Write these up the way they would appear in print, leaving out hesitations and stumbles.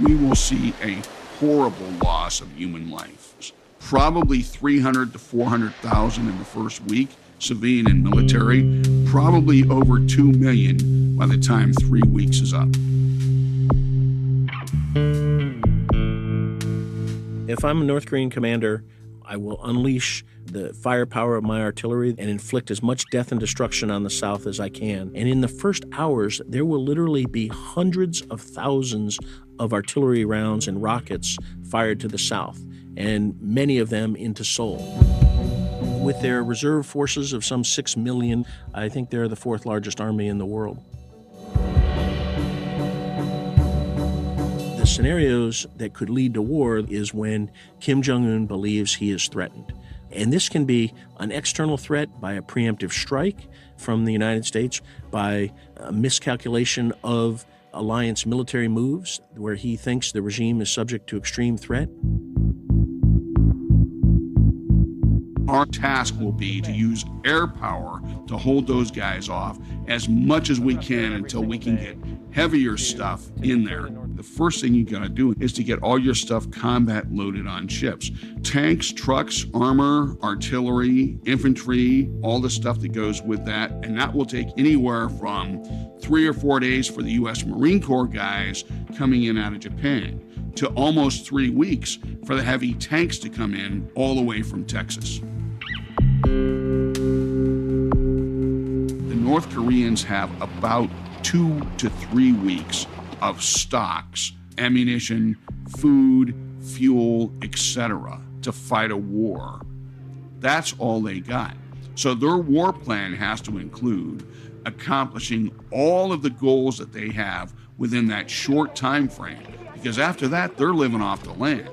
we will see a horrible loss of human life. Probably 300 to 400,000 in the first week, civilian and military, probably over 2 million by the time 3 weeks is up. If I'm a North Korean commander, I will unleash the firepower of my artillery and inflict as much death and destruction on the South as I can. And in the first hours, there will literally be hundreds of thousands of artillery rounds and rockets fired to the South, and many of them into Seoul. With their reserve forces of some 6 million, I think they're the fourth largest army in the world. The scenarios that could lead to war is when Kim Jong-un believes he is threatened. And this can be an external threat by a preemptive strike from the United States, by a miscalculation of alliance military moves where he thinks the regime is subject to extreme threat. Our task will be to use air power to hold those guys off as much as we can until we can get heavier stuff in there. The first thing you gotta do is to get all your stuff combat loaded on ships. Tanks, trucks, armor, artillery, infantry, all the stuff that goes with that. And that will take anywhere from 3 or 4 days for the US Marine Corps guys coming in out of Japan to almost 3 weeks for the heavy tanks to come in all the way from Texas. The North Koreans have about 2 to 3 weeks of stocks, ammunition, food, fuel, etc., to fight a war. That's all they got. So their war plan has to include accomplishing all of the goals that they have within that short time frame, because after that, they're living off the land.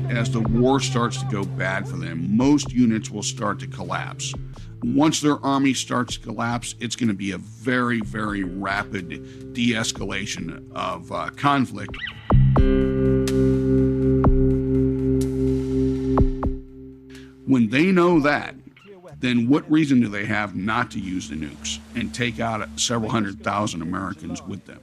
As the war starts to go bad for them, most units will start to collapse. Once their army starts to collapse, it's going to be a very, very rapid de-escalation of conflict. When they know that, then what reason do they have not to use the nukes and take out several 100,000 Americans with them?